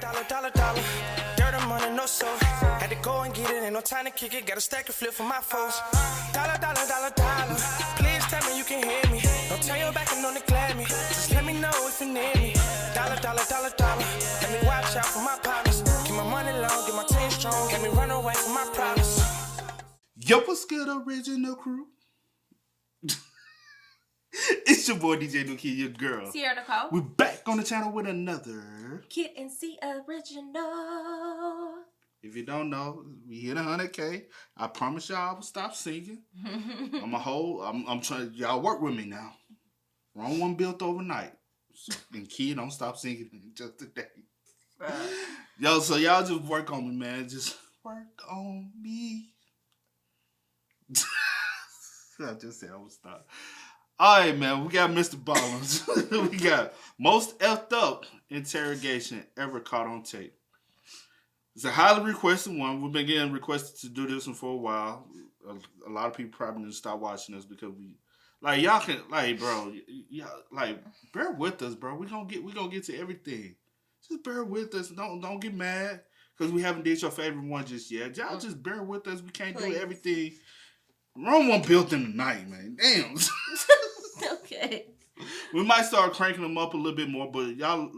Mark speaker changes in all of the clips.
Speaker 1: dollar. Dirt and money, no soul. Had to go and get it, ain't no time to kick it. Got a stack of flip for my foes. Dollar. Please tell me you can hear me. Don't turn your back and don't neglect me. Just let me know if you need me. Dollar. Let me watch out for my partners. Keep my money long, get my team strong. Let me run away from my problems.
Speaker 2: Yo, what's good, original crew? It's your boy DJ Nuki, your girl.
Speaker 3: Sierra Nicole.
Speaker 2: We're back on the channel with another
Speaker 3: Kid and C original.
Speaker 2: If you don't know, we hit 100K. I promise y'all I will stop singing. I'm trying. Y'all work with me now. Wrong one built overnight. And Kid, don't stop singing just today. Yo, so y'all just work on me, man. Just work on me. I just said I would stop. All right, man. We got Mr. Ballen. We got most effed up interrogation ever caught on tape. It's a highly requested one. We've been getting requested to do this one for a while. A lot of people probably need to stop watching us because we, like, y'all can, like, bro, y'all, like, bear with us, bro. We gonna get to everything. Just bear with us. Don't get mad because we haven't did your favorite one just yet. Y'all just bear with us. We can't do everything. Wrong one built in the night, man. Damn.
Speaker 3: Okay.
Speaker 2: We might start cranking them up a little bit more, but y'all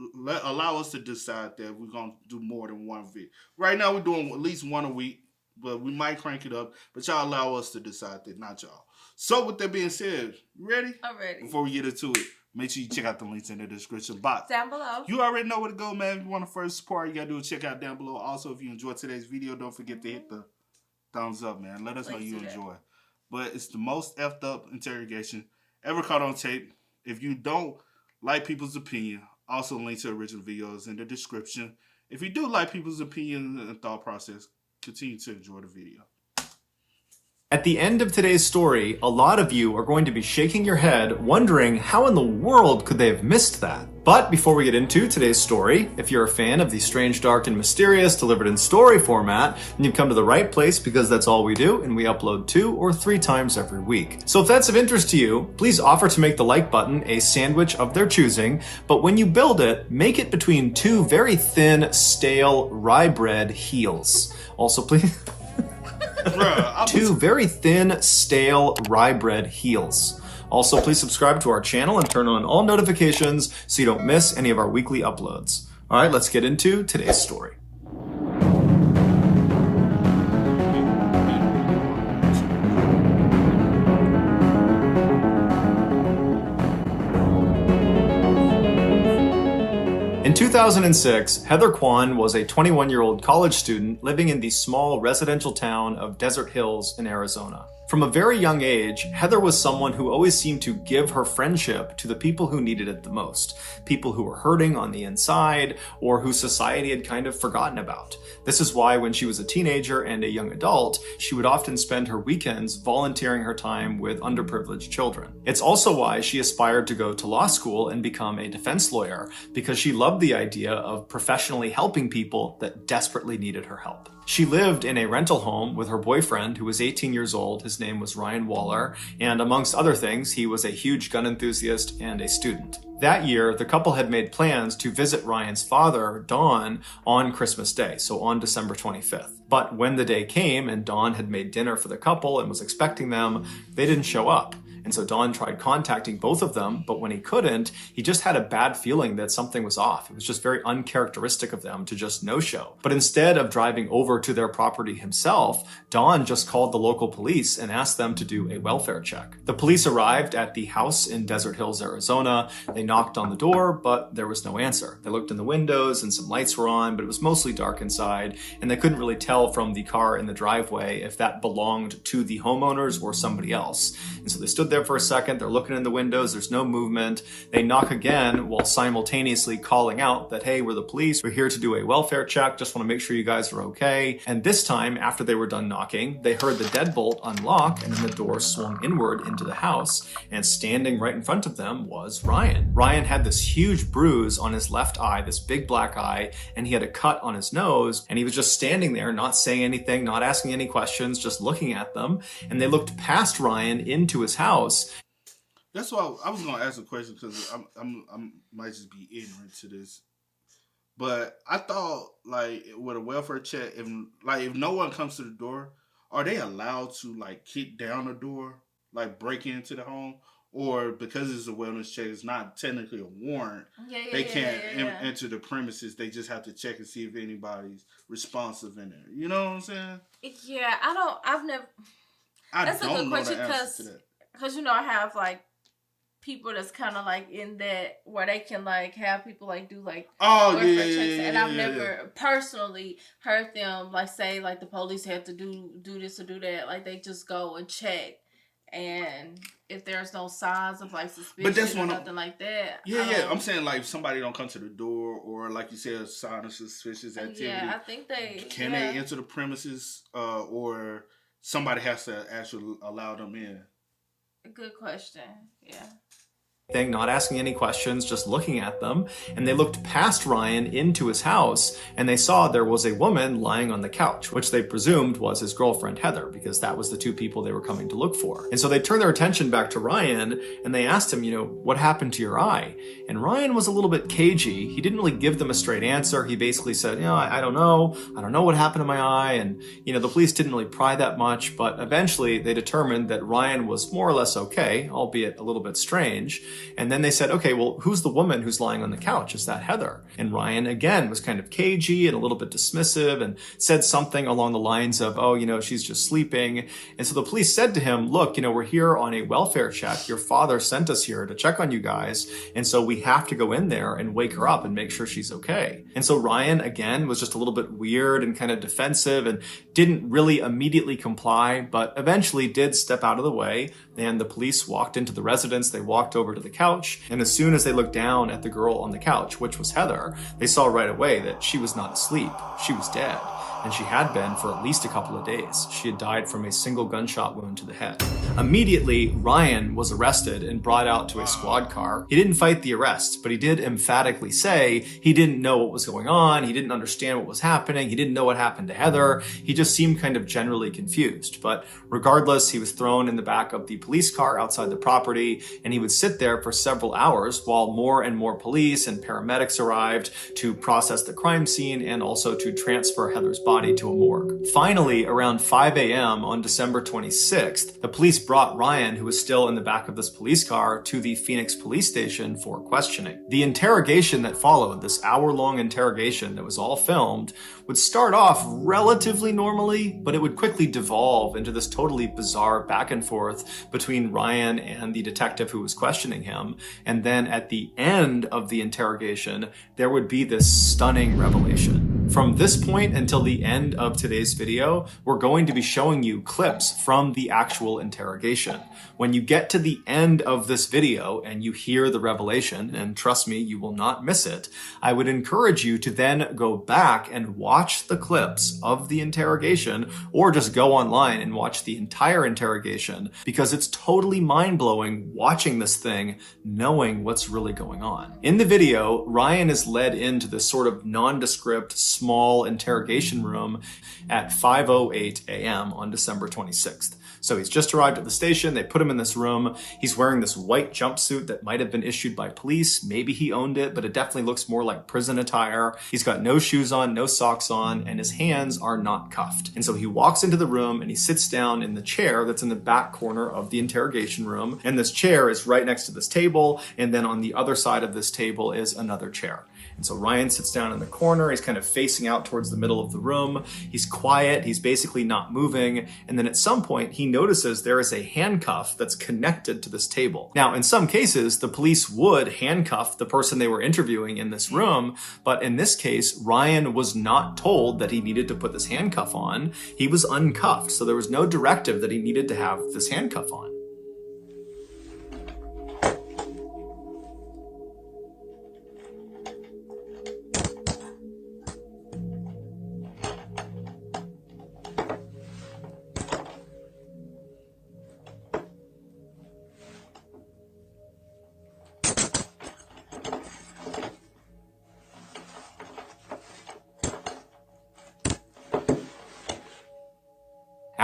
Speaker 2: allow us to decide that we're going to do more than one video. Right now, we're doing at least one a week, but we might crank it up. But y'all allow us to decide that, not y'all. So with that being said, you ready?
Speaker 3: I'm ready.
Speaker 2: Before we get into it, make sure you check out the links in the description box.
Speaker 3: Down below.
Speaker 2: You already know where to go, man. If you want to first support, you got to do is check out down below. Also, if you enjoyed today's video, don't forget to hit the thumbs up, man. Let us know you enjoy. But it's the most effed up interrogation ever caught on tape. If you don't like people's opinion, also link to original videos in the description. If you do like people's opinion and thought process, continue to enjoy the video.
Speaker 4: At the end of today's story, a lot of you are going to be shaking your head, wondering how in the world could they have missed that? But before we get into today's story, if you're a fan of the strange, dark, and mysterious delivered in story format, then you've come to the right place because that's all we do, and we upload 2 or 3 times every week. So if that's of interest to you, please offer to make the like button a sandwich of their choosing, but when you build it, make it between 2 very thin, stale rye bread heels. Also, please... 2 very thin, stale rye bread heels. Also, please subscribe to our channel and turn on all notifications so you don't miss any of our weekly uploads. All right, let's get into today's story. In 2006, Heather Kwan was a 21-year-old college student living in the small residential town of Desert Hills in Arizona. From a very young age, Heather was someone who always seemed to give her friendship to the people who needed it the most, people who were hurting on the inside or who society had kind of forgotten about. This is why when she was a teenager and a young adult, she would often spend her weekends volunteering her time with underprivileged children. It's also why she aspired to go to law school and become a defense lawyer, because she loved the idea of professionally helping people that desperately needed her help. She lived in a rental home with her boyfriend, who was 18 years old. His name was Ryan Waller, and amongst other things, he was a huge gun enthusiast and a student. That year, the couple had made plans to visit Ryan's father, Don, on Christmas Day, so on December 25th. But when the day came and Don had made dinner for the couple and was expecting them, they didn't show up. And so Don tried contacting both of them, but when he couldn't, he just had a bad feeling that something was off. It was just very uncharacteristic of them to just no-show. But instead of driving over to their property himself, Don just called the local police and asked them to do a welfare check. The police arrived at the house in Desert Hills, Arizona. They knocked on the door, but there was no answer. They looked in the windows and some lights were on, but it was mostly dark inside, and they couldn't really tell from the car in the driveway if that belonged to the homeowners or somebody else. And so they stood there for a second, they're looking in the windows, there's no movement. They knock again while simultaneously calling out that, hey, we're the police, we're here to do a welfare check, just want to make sure you guys are okay. And this time, after they were done knocking, they heard the deadbolt unlock and then the door swung inward into the house, and standing right in front of them was Ryan. Ryan had this huge bruise on his left eye, this big black eye, and he had a cut on his nose, and he was just standing there, not saying anything, not asking any questions, just looking at them. And they looked past Ryan into his house.
Speaker 2: That's why I was gonna ask a question, because I might just be ignorant to this. But I thought, like, with a welfare check, if no one comes to the door, are they allowed to like kick down the door, like break into the home, or because it's a wellness check, it's not technically a warrant.
Speaker 3: Yeah, yeah,
Speaker 2: They
Speaker 3: yeah,
Speaker 2: can't
Speaker 3: yeah, yeah.
Speaker 2: enter the premises. They just have to check and see if anybody's responsive in there. You know what I'm saying?
Speaker 3: Yeah, I don't. I've never.
Speaker 2: I
Speaker 3: That's a
Speaker 2: don't
Speaker 3: good
Speaker 2: know
Speaker 3: question
Speaker 2: the answer to that.
Speaker 3: because I have like people that's kind of like in that where they can like have people like do like
Speaker 2: Oh
Speaker 3: welfare
Speaker 2: yeah,
Speaker 3: checks, and I've
Speaker 2: yeah,
Speaker 3: never personally heard them like say like the police have to do this or do that. Like they just go and check, and if there's no signs of like suspicion or nothing like that.
Speaker 2: Yeah. I'm saying like if somebody don't come to the door, or like you said, a sign of suspicious activity.
Speaker 3: Yeah, I think they
Speaker 2: can they enter the premises, or somebody has to actually allow them in.
Speaker 3: Good question. Yeah.
Speaker 4: Thing, not asking any questions, just looking at them, and they looked past Ryan into his house, and they saw there was a woman lying on the couch, which they presumed was his girlfriend Heather, because that was the two people they were coming to look for. And so they turned their attention back to Ryan, and they asked him, what happened to your eye? And Ryan was a little bit cagey. He didn't really give them a straight answer. He basically said, I don't know. I don't know what happened to my eye. And, the police didn't really pry that much, but eventually they determined that Ryan was more or less okay, albeit a little bit strange. And then they said, okay, well, who's the woman who's lying on the couch? Is that Heather? And Ryan, again, was kind of cagey and a little bit dismissive and said something along the lines of, she's just sleeping. And so the police said to him, look, we're here on a welfare check. Your father sent us here to check on you guys. And so we have to go in there and wake her up and make sure she's okay. And so Ryan, again, was just a little bit weird and kind of defensive and didn't really immediately comply, but eventually did step out of the way. And the police walked into the residence. They walked over to the couch. And as soon as they looked down at the girl on the couch, which was Heather, they saw right away that she was not asleep. She was dead. And she had been for at least a couple of days. She had died from a single gunshot wound to the head. Immediately, Ryan was arrested and brought out to a squad car. He didn't fight the arrest, but he did emphatically say he didn't know what was going on. He didn't understand what was happening. He didn't know what happened to Heather. He just seemed kind of generally confused. But regardless, he was thrown in the back of the police car outside the property, and he would sit there for several hours while more and more police and paramedics arrived to process the crime scene and also to transfer Heather's body to a morgue. Finally, around 5 a.m. on December 26th, the police brought Ryan, who was still in the back of this police car, to the Phoenix police station for questioning. The interrogation that followed, this hour-long interrogation that was all filmed, would start off relatively normally, but it would quickly devolve into this totally bizarre back and forth between Ryan and the detective who was questioning him. And then at the end of the interrogation, there would be this stunning revelation. From this point until the end of today's video, we're going to be showing you clips from the actual interrogation. When you get to the end of this video and you hear the revelation, and trust me, you will not miss it, I would encourage you to then go back and watch the clips of the interrogation, or just go online and watch the entire interrogation, because it's totally mind-blowing watching this thing, knowing what's really going on. In the video, Ryan is led into this sort of nondescript, small interrogation room at 5:08 a.m. on December 26th. So he's just arrived at the station. They put him in this room. He's wearing this white jumpsuit that might have been issued by police. Maybe he owned it, but it definitely looks more like prison attire. He's got no shoes on, no socks on, and his hands are not cuffed. And so he walks into the room and he sits down in the chair that's in the back corner of the interrogation room. And this chair is right next to this table. And then on the other side of this table is another chair. And so Ryan sits down in the corner. He's kind of facing out towards the middle of the room. He's quiet. He's basically not moving. And then at some point, he notices there is a handcuff that's connected to this table. Now, in some cases, the police would handcuff the person they were interviewing in this room. But in this case, Ryan was not told that he needed to put this handcuff on. He was uncuffed. So there was no directive that he needed to have this handcuff on.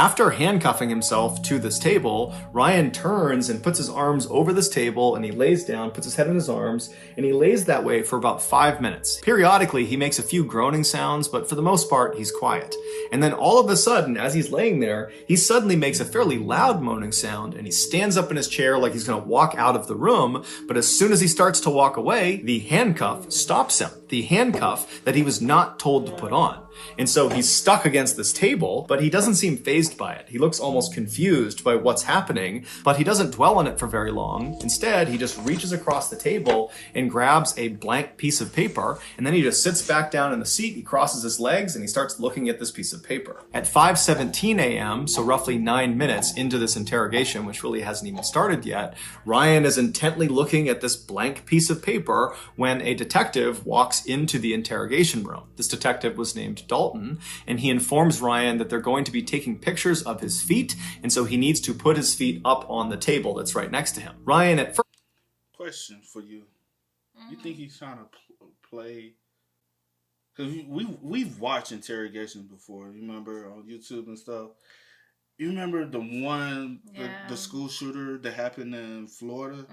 Speaker 4: After handcuffing himself to this table, Ryan turns and puts his arms over this table, and he lays down, puts his head in his arms, and he lays that way for about 5 minutes. Periodically, he makes a few groaning sounds, but for the most part, he's quiet. And then all of a sudden, as he's laying there, he suddenly makes a fairly loud moaning sound, and he stands up in his chair like he's going to walk out of the room, but as soon as he starts to walk away, the handcuff stops him. The handcuff that he was not told to put on. And so he's stuck against this table, but he doesn't seem fazed by it. He looks almost confused by what's happening, but he doesn't dwell on it for very long. Instead, he just reaches across the table and grabs a blank piece of paper, and then he just sits back down in the seat, he crosses his legs, and he starts looking at this piece of paper. At 5:17 a.m., so roughly 9 minutes into this interrogation, which really hasn't even started yet, Ryan is intently looking at this blank piece of paper when a detective walks into the interrogation room. This detective was named Dalton, and he informs Ryan that they're going to be taking pictures of his feet, and so he needs to put his feet up on the table that's right next to him. Ryan at first...
Speaker 2: Question for you. You think he's trying to play... Because we've watched interrogations before, you remember, on YouTube and stuff. You remember the one, the school shooter that happened in Florida?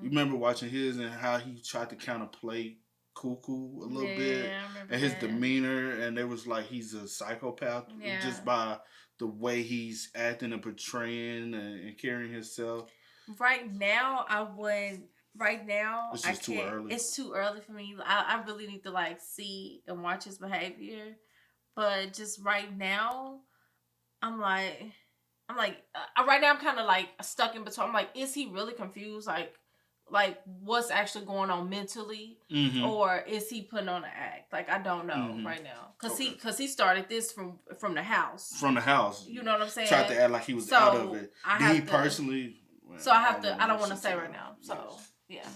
Speaker 2: You remember watching his and how he tried to kind of play cuckoo a little bit, and his demeanor, and it was like he's a psychopath just by the way he's acting and portraying and carrying himself.
Speaker 3: Right now, I would. Right now,
Speaker 2: it's just too early.
Speaker 3: It's too early for me. I really need to like see and watch his behavior, but just right now, I'm like right now I'm kind of like stuck in between. I'm like, is he really confused? Like what's actually going on mentally, or is he putting on an act? Like I don't know right now, cause he started this from the house.
Speaker 2: From the house,
Speaker 3: you know what I'm saying?
Speaker 2: Tried to act like he was out of it. Did he personally?
Speaker 3: So I don't want to say right now. So yeah.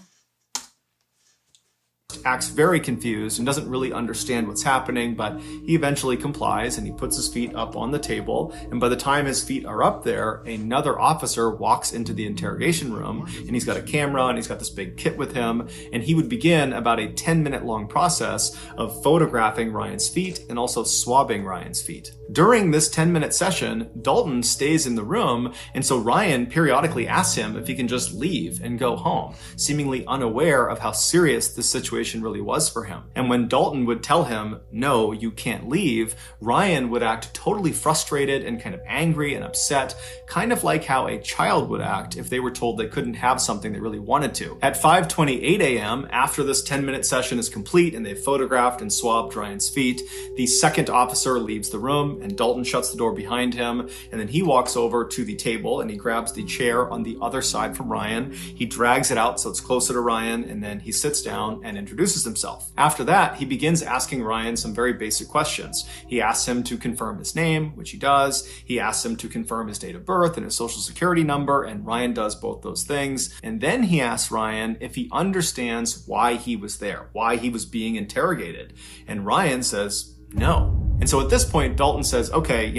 Speaker 4: Acts very confused and doesn't really understand what's happening, but he eventually complies and he puts his feet up on the table. And by the time his feet are up there, another officer walks into the interrogation room, and he's got a camera and he's got this big kit with him. And he would begin about a 10-minute long process of photographing Ryan's feet and also swabbing Ryan's feet. During this 10-minute session, Dalton stays in the room, and so Ryan periodically asks him if he can just leave and go home, seemingly unaware of how serious this situation really was for him. And when Dalton would tell him, no, you can't leave, Ryan would act totally frustrated and kind of angry and upset, kind of like how a child would act if they were told they couldn't have something they really wanted to. At 5:28 a.m., after this 10-minute session is complete and they've photographed and swabbed Ryan's feet, the second officer leaves the room, and Dalton shuts the door behind him, and then he walks over to the table and he grabs the chair on the other side from Ryan. He drags it out so it's closer to Ryan, and then he sits down and introduces himself. After that, he begins asking Ryan some very basic questions. He asks him to confirm his name, which he does. He asks him to confirm his date of birth and his social security number, and Ryan does both those things. And then he asks Ryan if he understands why he was there, why he was being interrogated. And Ryan says, no. And so at this point, Dalton says, okay,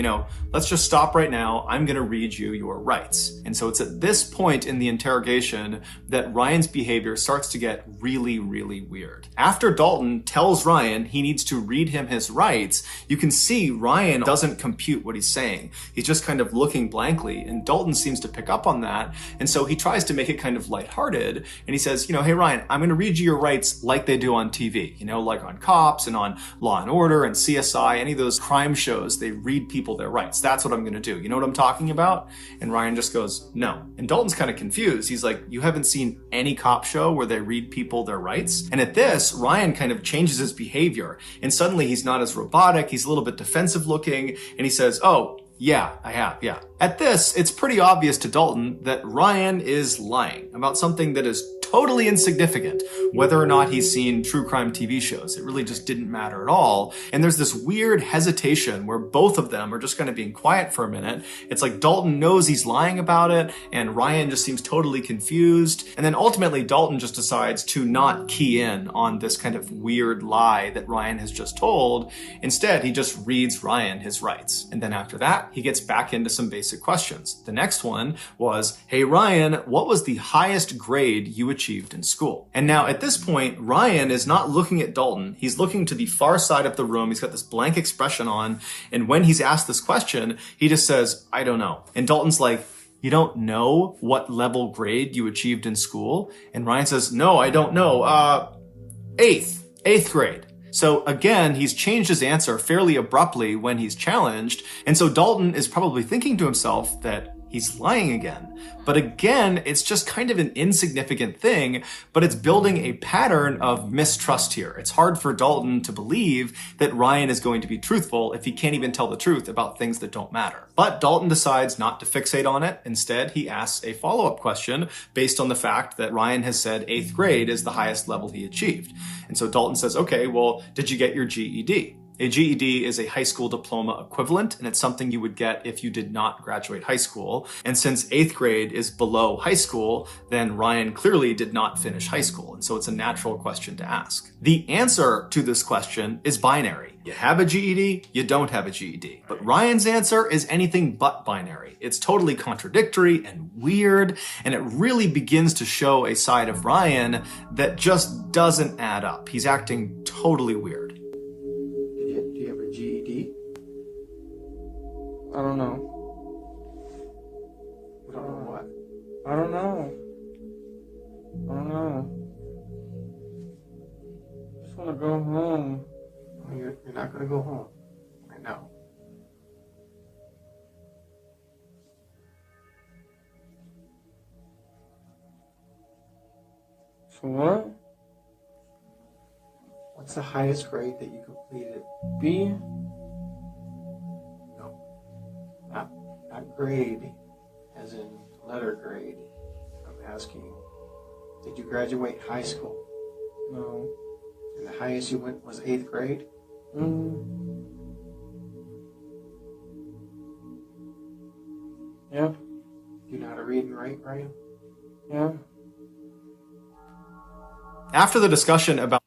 Speaker 4: let's just stop right now. I'm going to read you your rights. And so it's at this point in the interrogation that Ryan's behavior starts to get really, really weird. After Dalton tells Ryan he needs to read him his rights, you can see Ryan doesn't compute what he's saying. He's just kind of looking blankly, and Dalton seems to pick up on that. And so he tries to make it kind of lighthearted, and he says, hey Ryan, I'm going to read you your rights like they do on TV, like on Cops and on Law and Order and CSI, any of those crime shows, they read people their rights. That's what I'm going to do. You know what I'm talking about? And Ryan just goes, no. And Dalton's kind of confused. He's like, you haven't seen any cop show where they read people their rights? And at this, Ryan kind of changes his behavior. And suddenly he's not as robotic. He's a little bit defensive looking. And he says, oh, yeah, I have, yeah. At this, it's pretty obvious to Dalton that Ryan is lying about something that is totally insignificant, whether or not he's seen true crime TV shows. It really just didn't matter at all. And there's this weird hesitation where both of them are just kind of being quiet for a minute. It's like Dalton knows he's lying about it, and Ryan just seems totally confused. And then ultimately, Dalton just decides to not key in on this kind of weird lie that Ryan has just told. Instead, he just reads Ryan his rights. And then after that, he gets back into some basic questions. The next one was, hey Ryan, what was the highest grade you achieved in school. And now at this point, Ryan is not looking at Dalton. He's looking to the far side of the room. He's got this blank expression on. And when he's asked this question, he just says, I don't know. And Dalton's like, you don't know what level grade you achieved in school? And Ryan says, no, I don't know. Eighth grade. So again, he's changed his answer fairly abruptly when he's challenged. And so Dalton is probably thinking to himself that he's lying again. But again, it's just kind of an insignificant thing, but it's building a pattern of mistrust here. It's hard for Dalton to believe that Ryan is going to be truthful if he can't even tell the truth about things that don't matter. But Dalton decides not to fixate on it. Instead, he asks a follow-up question based on the fact that Ryan has said 8th grade is the highest level he achieved. And so Dalton says, okay, well, did you get your GED? A GED is a high school diploma equivalent, and it's something you would get if you did not graduate high school. And since 8th grade is below high school, then Ryan clearly did not finish high school. And so it's a natural question to ask. The answer to this question is binary. You have a GED, you don't have a GED. But Ryan's answer is anything but binary. It's totally contradictory and weird, and it really begins to show a side of Ryan that just doesn't add up. He's acting totally weird.
Speaker 5: Do you have a GED?
Speaker 6: I don't know.
Speaker 5: I don't know what.
Speaker 6: I don't know. I don't know. I just want to go home.
Speaker 5: You're not going to go home. I know.
Speaker 6: So what?
Speaker 5: What's the highest grade that you completed?
Speaker 6: B?
Speaker 5: No. Not grade, as in letter grade. I'm asking, did you graduate high school?
Speaker 6: No.
Speaker 5: And the highest you went was 8th grade?
Speaker 6: Yeah.
Speaker 5: Do you know how to read and write, Ryan?
Speaker 6: Yeah.
Speaker 4: After the discussion about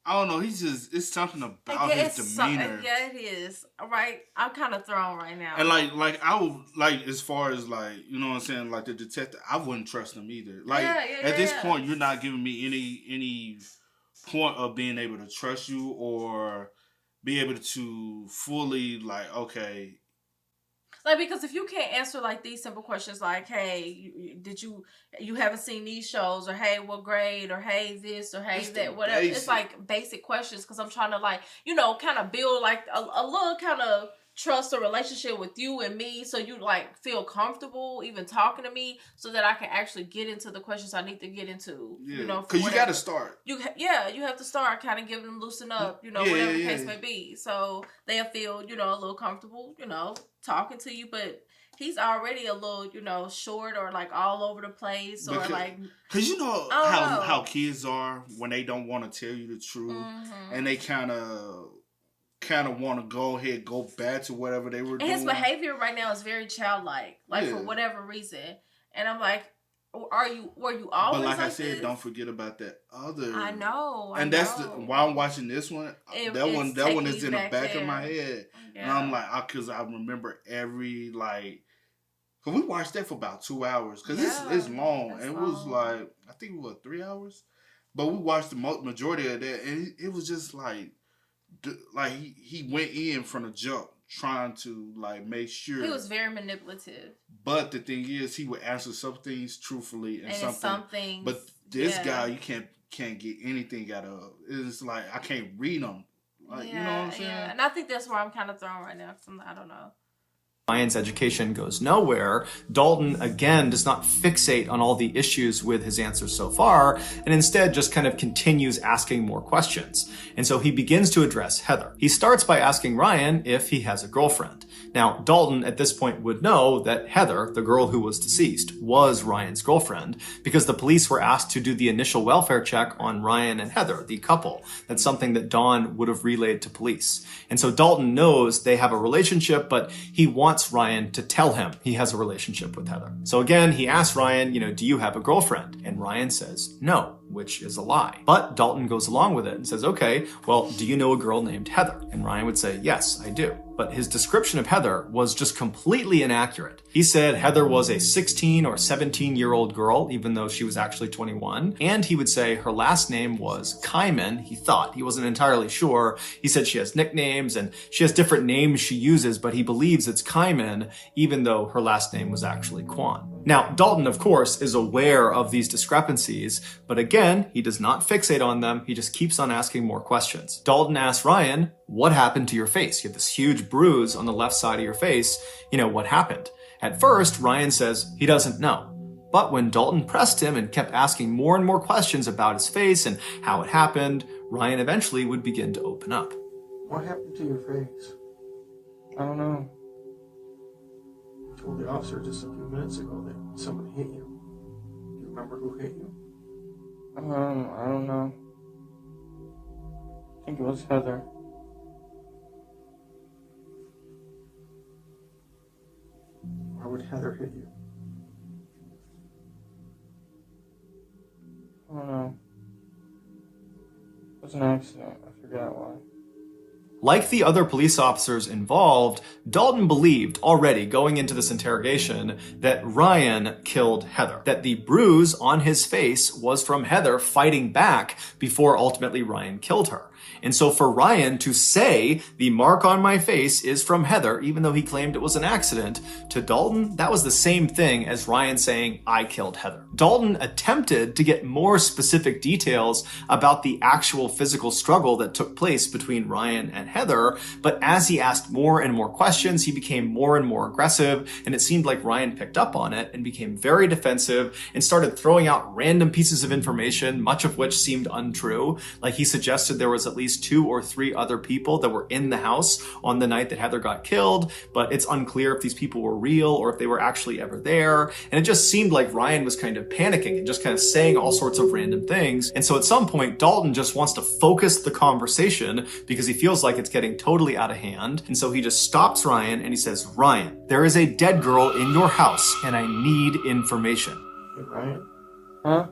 Speaker 2: I don't know. It's something about his demeanor.
Speaker 3: Yeah, it is. All right. I'm kind of thrown right now.
Speaker 2: And like I would like, as far as like, you know what I'm saying, like the detective, I wouldn't trust him either. Like at this point, you're not giving me any point of being able to trust you or be able to fully like, okay.
Speaker 3: Like, because if you can't answer like these simple questions, like, hey, did you haven't seen these shows, or hey, what grade, or hey, this, or hey,
Speaker 2: It's
Speaker 3: that,
Speaker 2: the
Speaker 3: whatever.
Speaker 2: basic.
Speaker 3: It's like basic questions, because I'm trying to, like, you know, kind of build like a little kind of trust or relationship with you and me, so you like feel comfortable even talking to me, so that I can actually get into the questions I need to get into.
Speaker 2: Yeah.
Speaker 3: You know,
Speaker 2: Because you got to start.
Speaker 3: You have to start kind of giving them loosen up, you know, whatever the case may be. So they'll feel, you know, a little comfortable, you know, talking to you. But he's already a little, you know, short or like all over the place, or like,
Speaker 2: because you know how kids are when they don't want to tell you the truth, and they kind of want to go back to whatever they were doing.
Speaker 3: And his behavior right now is very childlike, like for whatever reason. And I'm like, were you always?
Speaker 2: But like I
Speaker 3: this?
Speaker 2: said, don't forget about that other.
Speaker 3: I know.
Speaker 2: And that's while I'm watching this one. That one is in the back of my head, and I'm like, because I remember every like. Cause we watched that for about 2 hours, cause it's long, and it was like I think it was 3 hours, but we watched the majority of that, and it was just like he went in from the jump trying to like make sure.
Speaker 3: He was very manipulative.
Speaker 2: But the thing is, he would answer some things truthfully and some things. But this guy, you can't get anything out of. It's like I can't read him. Like, you know what I'm saying?
Speaker 3: Yeah, and I think that's where I'm kind of thrown right now, because I don't know.
Speaker 4: Ryan's education goes nowhere, Dalton again does not fixate on all the issues with his answers so far, and instead just kind of continues asking more questions. And so he begins to address Heather. He starts by asking Ryan if he has a girlfriend. Now, Dalton at this point would know that Heather, the girl who was deceased, was Ryan's girlfriend, because the police were asked to do the initial welfare check on Ryan and Heather, the couple. That's something that Dawn would have relayed to police. And so Dalton knows they have a relationship, but he wants Ryan to tell him he has a relationship with Heather. So again, he asks Ryan, do you have a girlfriend? And Ryan says, no, which is a lie. But Dalton goes along with it and says, okay, well, do you know a girl named Heather? And Ryan would say, yes, I do. But his description of Heather was just completely inaccurate. He said Heather was a 16 or 17-year-old girl, even though she was actually 21. And he would say her last name was Kyman. He thought. He wasn't entirely sure. He said she has nicknames and she has different names she uses, but he believes it's Kyman, even though her last name was actually Kwan. Now, Dalton, of course, is aware of these discrepancies, but again, he does not fixate on them. He just keeps on asking more questions. Dalton asks Ryan, what happened to your face? You have this huge bruise on the left side of your face. What happened? At first, Ryan says he doesn't know. But when Dalton pressed him and kept asking more and more questions about his face and how it happened, Ryan eventually would begin to open up.
Speaker 5: What happened to your face?
Speaker 6: I don't know.
Speaker 5: I told the officer just a few minutes ago that someone hit you. Do you remember who hit you?
Speaker 6: I don't know. I think it was Heather.
Speaker 5: Why would Heather hit you?
Speaker 6: I don't know. It was an accident. I forgot why.
Speaker 4: Like the other police officers involved, Dalton believed already going into this interrogation that Ryan killed Heather, that the bruise on his face was from Heather fighting back before ultimately Ryan killed her. And so for Ryan to say the mark on my face is from Heather, even though he claimed it was an accident, to Dalton, that was the same thing as Ryan saying, I killed Heather. Dalton attempted to get more specific details about the actual physical struggle that took place between Ryan and Heather, but as he asked more and more questions, he became more and more aggressive, and it seemed like Ryan picked up on it and became very defensive and started throwing out random pieces of information, much of which seemed untrue. Like he suggested there was at least 2 or 3 other people that were in the house on the night that Heather got killed, but it's unclear if these people were real or if they were actually ever there. And it just seemed like Ryan was kind of panicking and just kind of saying all sorts of random things. And so at some point, Dalton just wants to focus the conversation because he feels like it's getting totally out of hand. And so he just stops Ryan and he says, Ryan, there is a dead girl in your house and I need information.
Speaker 5: Hey, Ryan,
Speaker 6: Huh?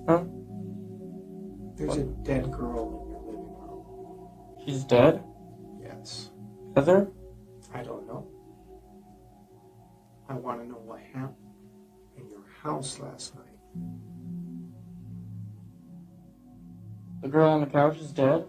Speaker 6: Huh?
Speaker 5: there's a dead girl in your living room.
Speaker 6: She's dead?
Speaker 5: Yes.
Speaker 6: Heather?
Speaker 5: I don't know. I want to know what happened in your house last night.
Speaker 6: The girl on the couch is dead?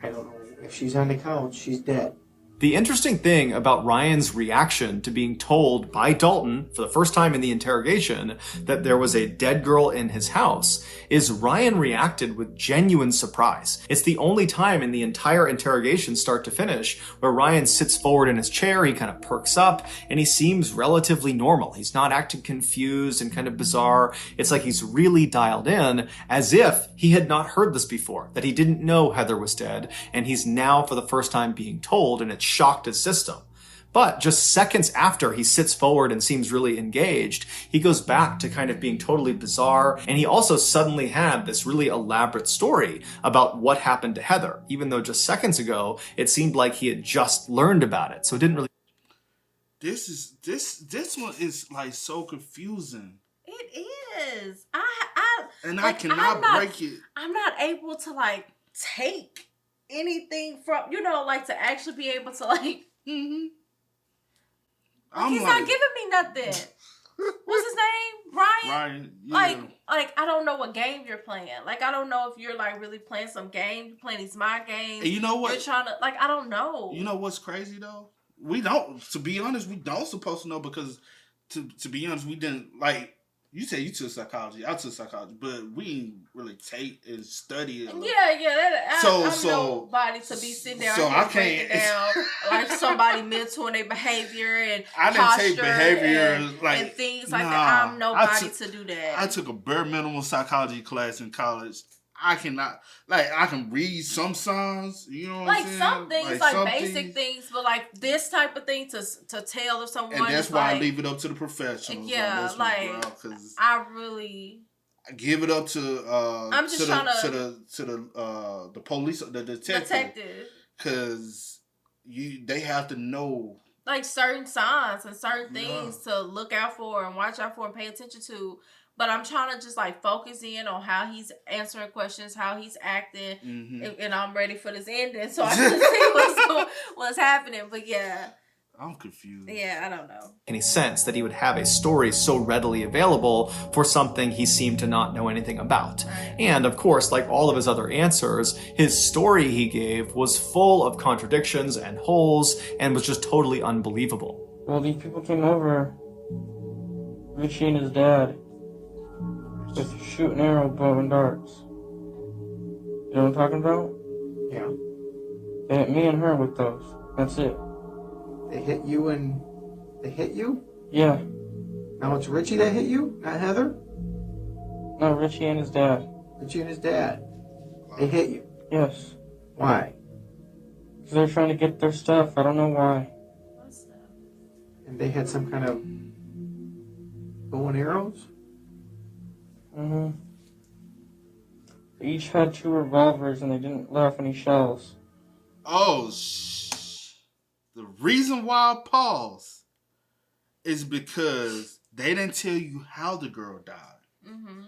Speaker 5: I don't know. If she's on the couch, she's dead.
Speaker 4: The interesting thing about Ryan's reaction to being told by Dalton for the first time in the interrogation that there was a dead girl in his house is Ryan reacted with genuine surprise. It's the only time in the entire interrogation start to finish where Ryan sits forward in his chair, he kind of perks up, and he seems relatively normal. He's not acting confused and kind of bizarre. It's like he's really dialed in as if he had not heard this before, that he didn't know Heather was dead, and he's now for the first time being told, and it's shocked his system. But just seconds after he sits forward and seems really engaged, he goes back to kind of being totally bizarre. And he also suddenly had this really elaborate story about what happened to Heather, even though just seconds ago, it seemed like he had just learned about it. So it didn't really.
Speaker 2: This one is like so confusing.
Speaker 3: It is.
Speaker 2: I cannot break it.
Speaker 3: I'm not able to like take anything from, like to actually be able to like, he's not giving me nothing. What's his name? Ryan?
Speaker 2: Yeah.
Speaker 3: Like I don't know what game you're playing. Like I don't know if you're like really playing some game, you're playing these mind games.
Speaker 2: And you know what?
Speaker 3: You're trying to, like, I don't know.
Speaker 2: You know what's crazy though? We don't, to be honest, we don't supposed to know because to be honest, we didn't like. You said you took psychology. I took psychology, but we didn't really take and study it.
Speaker 3: I'm nobody to be sitting there
Speaker 2: so
Speaker 3: and breaking down like somebody mental and their behavior and
Speaker 2: I didn't
Speaker 3: posture
Speaker 2: take behavior
Speaker 3: and things like that. I'm nobody to do that.
Speaker 2: I took a bare minimum psychology class in college. I can read some signs, you know what I'm saying?
Speaker 3: Some things, like some basic things, but like this type of thing to tell if someone.
Speaker 2: And that's why I leave it up to the professionals.
Speaker 3: Yeah, I really
Speaker 2: give it up to
Speaker 3: I'm just
Speaker 2: the police, the detective, because they have to know like
Speaker 3: certain signs and certain things to look out for and watch out for and pay attention to But I'm trying to just like focus in on how he's answering questions, how he's acting, and I'm ready for this ending so I can see what's happening. But yeah.
Speaker 2: I'm confused.
Speaker 3: Yeah, I don't know.
Speaker 4: Any sense that he would have a story so readily available for something he seemed to not know anything about.
Speaker 3: Right.
Speaker 4: And of course, like all of his other answers, his story he gave was full of contradictions and holes and was just totally unbelievable.
Speaker 6: Well, these people came over, Richie and his dad, with shoot and arrow, bow and darts. You know what I'm talking about?
Speaker 5: Yeah.
Speaker 6: They hit me and her with those. That's it.
Speaker 5: They hit you and they hit you?
Speaker 6: Yeah.
Speaker 5: Now it's Richie that hit you, not Heather?
Speaker 6: No, Richie and his dad.
Speaker 5: Richie and his dad. They hit you.
Speaker 6: Yes.
Speaker 5: Why?
Speaker 6: Because they're trying to get their stuff. I don't know why.
Speaker 5: And they had some kind of bow and arrows?
Speaker 6: Mm-hmm. They each had 2 revolvers and they didn't let off any shells.
Speaker 2: Oh, the reason why I paused is because they didn't tell you how the girl died. Mm-hmm.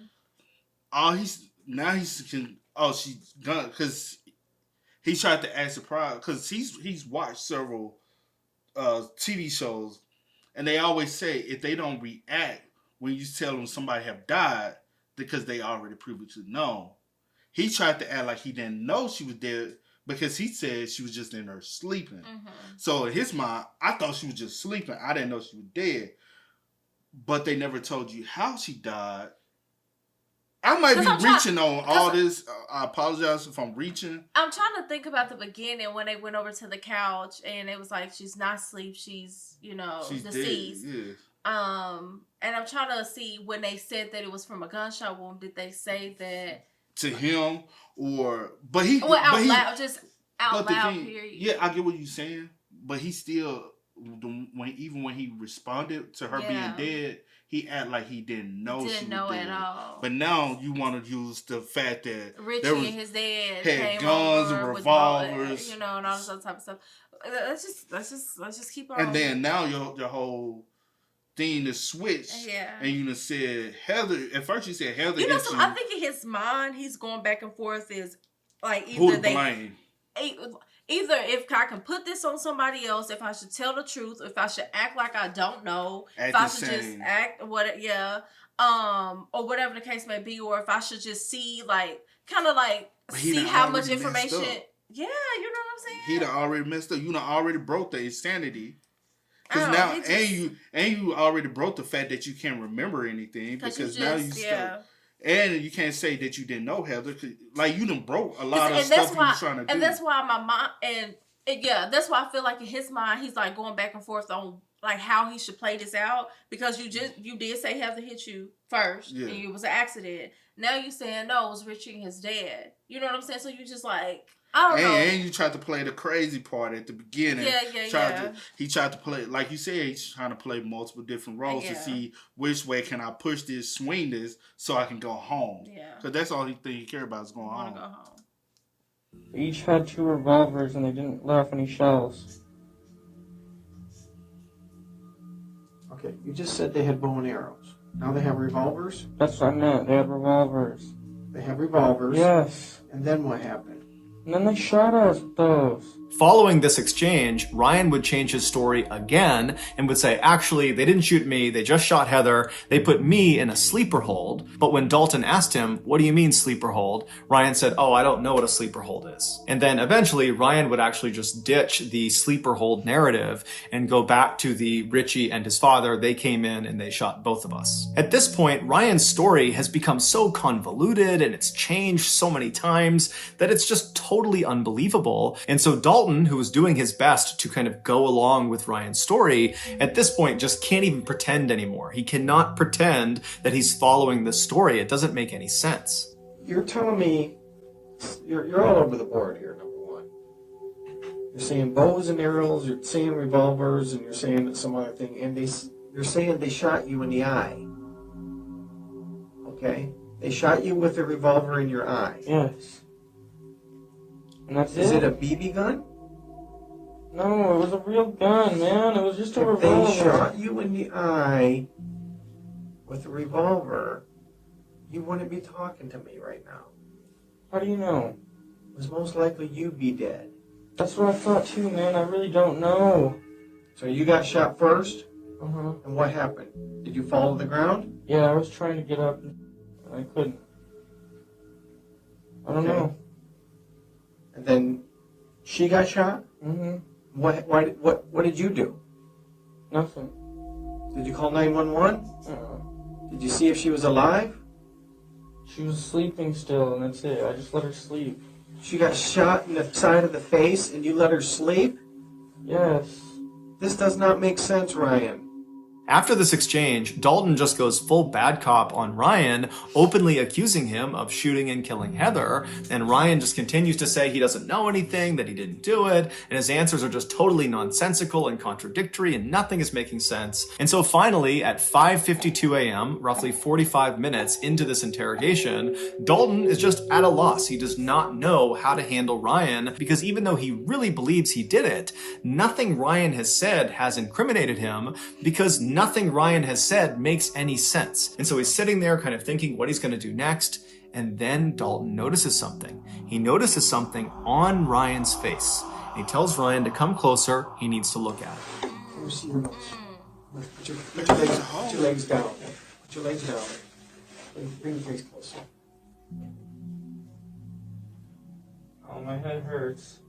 Speaker 2: She's gone, because he tried to ask the prior, because he's watched several TV shows, and they always say if they don't react when you tell them somebody have died because they already previously know. He tried to act like he didn't know she was dead because he said she was just in there sleeping. Mm-hmm. So in his mind, I thought she was just sleeping. I didn't know she was dead. But they never told you how she died. I might be reaching on all this. I apologize if I'm reaching. I'm
Speaker 3: trying to think about the beginning when they went over to the couch and it was like she's not asleep, she's deceased.
Speaker 2: Dead, yeah.
Speaker 3: And I'm trying to see when they said that it was from a gunshot wound, did they say that
Speaker 2: to him or
Speaker 3: out loud, period.
Speaker 2: Yeah, I get what you're saying, but he still when he responded to her being dead, he acted like he didn't know she was dead. At all. But now you want to use the fact that
Speaker 3: Richie and his dad
Speaker 2: had guns and revolvers,
Speaker 3: and all this other type of stuff. Let's just keep on.
Speaker 2: And then now your whole thing is switched. Yeah. And you just said Heather. At first you said Heather.
Speaker 3: You know, so I think in his mind he's going back and forth is like either
Speaker 2: blame.
Speaker 3: Either if I can put this on somebody else, if I should tell the truth, if I should act like I don't know, if I should just act or whatever the case may be, or if I should just see see how much information. Yeah, you know what I'm saying.
Speaker 2: He done already messed up. You done already broke the insanity. Because now, you already broke the fact that you can't remember anything because now you stuck. And you can't say that you didn't know Heather. Like, you done broke a lot of stuff you were trying to do.
Speaker 3: And that's why my mind, that's why I feel like in his mind, he's like going back and forth on like how he should play this out. Because you did say Heather hit you first and it was an accident. Now you saying no, it was Richie and his dad. You know what I'm saying? So you just like, I don't know.
Speaker 2: And you tried to play the crazy part at the beginning. He tried to play, like you said, he's trying to play multiple different roles to see which way can I push this, swing this, so I can go home. Yeah. Because that's all he cared about is going home.
Speaker 3: Go home.
Speaker 6: They each had 2 revolvers and they didn't let off any shells.
Speaker 5: Okay, you just said they had bow and arrows. Now they have revolvers?
Speaker 6: That's what I meant. They had revolvers.
Speaker 5: They have revolvers?
Speaker 6: Yes.
Speaker 5: And then what happened?
Speaker 6: And then they shot us with those.
Speaker 4: Following this exchange, Ryan would change his story again and would say, actually, they didn't shoot me, they just shot Heather, they put me in a sleeper hold. But when Dalton asked him, what do you mean sleeper hold? Ryan said, oh, I don't know what a sleeper hold is. And then eventually, Ryan would actually just ditch the sleeper hold narrative and go back to the Richie and his father, they came in and they shot both of us. At this point, Ryan's story has become so convoluted and it's changed so many times that it's just totally unbelievable. And so Dalton, who was doing his best to kind of go along with Ryan's story, at this point just can't even pretend anymore. He cannot pretend that he's following this story. It doesn't make any sense.
Speaker 5: You're telling me, you're all over the board here, number one. You're saying bows and arrows, you're saying revolvers, and you're saying some other thing, and you're saying they shot you in the eye. Okay? They shot you with a revolver in your eye.
Speaker 6: Yes. And that's
Speaker 5: Is it a BB gun?
Speaker 6: No, it was a real gun, man. It was just a revolver.
Speaker 5: They shot you in the eye with a revolver. you wouldn't be talking to me right now.
Speaker 6: How do you know?
Speaker 5: It was most likely you'd be dead.
Speaker 6: That's what I thought too, man. I really don't know.
Speaker 5: So you got shot first?
Speaker 6: Uh-huh.
Speaker 5: And what happened? Did you fall to the ground?
Speaker 6: Yeah, I was trying to get up and I couldn't. I don't know.
Speaker 5: And then she got shot?
Speaker 6: Mm-hmm.
Speaker 5: What did you do?
Speaker 6: Nothing.
Speaker 5: Did you call 911? Did you see if she was alive?
Speaker 6: She was sleeping still, and that's it. I just let her sleep.
Speaker 5: She got shot in the side of the face and you let her sleep?
Speaker 6: Yes.
Speaker 5: This does not make sense, Ryan.
Speaker 4: After this exchange, Dalton just goes full bad cop on Ryan, openly accusing him of shooting and killing Heather, and Ryan just continues to say he doesn't know anything, that he didn't do it, and his answers are just totally nonsensical and contradictory, and nothing is making sense. And so finally, at 5:52 a.m., roughly 45 minutes into this interrogation, Dalton is just at a loss. He does not know how to handle Ryan, because even though he really believes he did it, nothing Ryan has said has incriminated him, because nothing Ryan has said makes any sense. And so he's sitting there kind of thinking what he's going to do next. And then Dalton notices something. He notices something on Ryan's face. And he tells Ryan to come closer. He needs to look at it.
Speaker 5: Let me see your nose. Put your legs down. Put your legs down. Bring your face closer.
Speaker 6: Oh, my head hurts.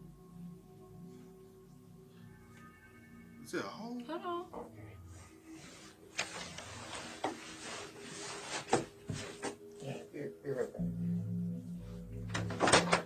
Speaker 2: Is it a hole?
Speaker 3: Hello.
Speaker 5: Be right back.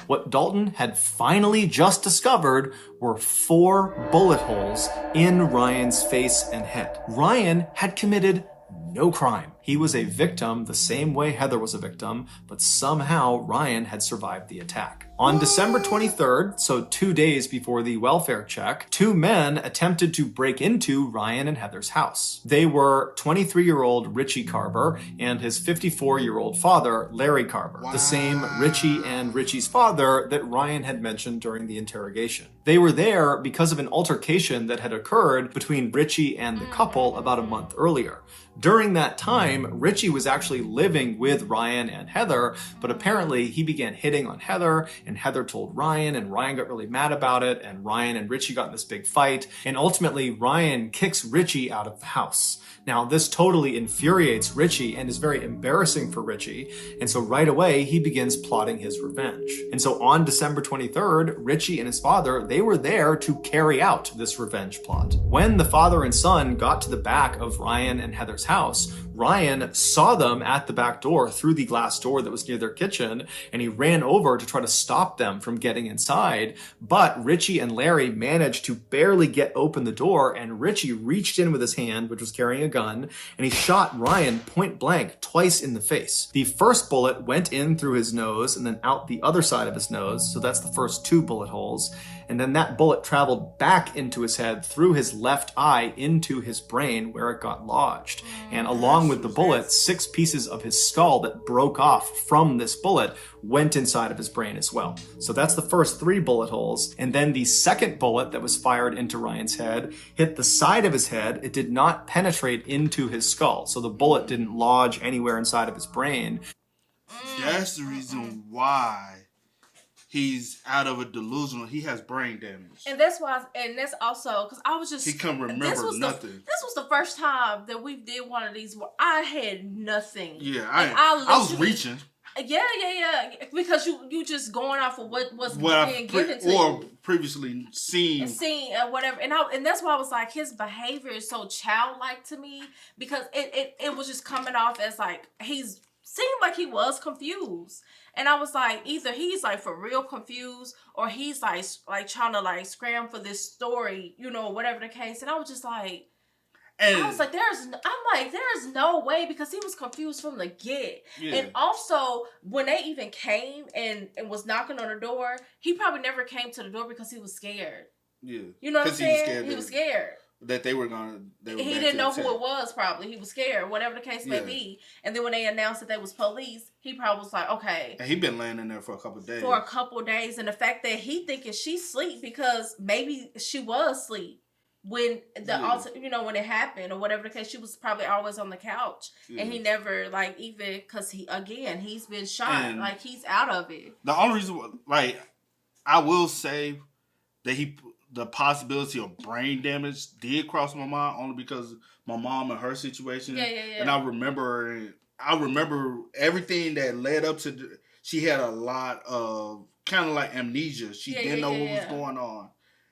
Speaker 4: What Dalton had finally just discovered were 4 bullet holes in Ryan's face and head. Ryan had committed no crime. He was a victim the same way Heather was a victim, but somehow Ryan had survived the attack. On December 23rd, so 2 days before the welfare check, 2 men attempted to break into Ryan and Heather's house. They were 23-year-old Richie Carver and his 54-year-old father, Larry Carver, the same Richie and Richie's father that Ryan had mentioned during the interrogation. They were there because of an altercation that had occurred between Richie and the couple about a month earlier. During that time, Richie was actually living with Ryan and Heather, but apparently he began hitting on Heather, and Heather told Ryan, and Ryan got really mad about it, and Ryan and Richie got in this big fight, and ultimately Ryan kicks Richie out of the house. Now, this totally infuriates Richie and is very embarrassing for Richie, and so right away he begins plotting his revenge. And so on December 23rd, Richie and his father, they were there to carry out this revenge plot. When the father and son got to the back of Ryan and Heather's house, Ryan saw them at the back door through the glass door that was near their kitchen, and he ran over to try to stop them from getting inside. But Richie and Larry managed to barely get open the door, and Richie reached in with his hand, which was carrying a gun, and he shot Ryan point blank twice in the face. The first bullet went in through his nose and then out the other side of his nose, so that's the first 2 bullet holes. And then that bullet traveled back into his head through his left eye into his brain where it got lodged. And along with the bullet, 6 pieces of his skull that broke off from this bullet went inside of his brain as well. So that's the first 3 bullet holes. And then the second bullet that was fired into Ryan's head hit the side of his head. It did not penetrate into his skull. So the bullet didn't lodge anywhere inside of his brain.
Speaker 2: That's the reason why he's out of a delusional. He has brain damage.
Speaker 3: And that's why, and that's also, because I was just...
Speaker 2: He can't remember nothing.
Speaker 3: This was the first time that we did one of these where I had nothing.
Speaker 2: Yeah, I was reaching.
Speaker 3: Yeah. Because you just going off of what's being given to you.
Speaker 2: Or previously seen.
Speaker 3: And whatever. And that's why I was like, his behavior is so childlike to me, because it was just coming off as like, seemed like he was confused. And I was like, either he's like for real confused, or he's like trying to like scram for this story, whatever the case. And I was just like, there is no way, because he was confused from the get. Yeah. And also, when they even came and was knocking on the door, he probably never came to the door because he was scared.
Speaker 2: Yeah.
Speaker 3: You know what I'm saying? He was scared.
Speaker 2: That he
Speaker 3: didn't know who it was, probably. He was scared, whatever the case may be. And then when they announced that they was police, he probably was like, okay.
Speaker 2: And he been laying in there for a couple of days.
Speaker 3: And the fact that he thinking she sleep because maybe she was asleep. when when it happened or whatever the case, she was probably always on the couch, and he never like even because he's been shot, and like he's out of it.
Speaker 2: The only reason, like, I will say that the possibility of brain damage did cross my mind only because my mom and her situation.
Speaker 3: Yeah.
Speaker 2: And I remember everything that led up to. She had a lot of kind of like amnesia. She didn't know what was going on.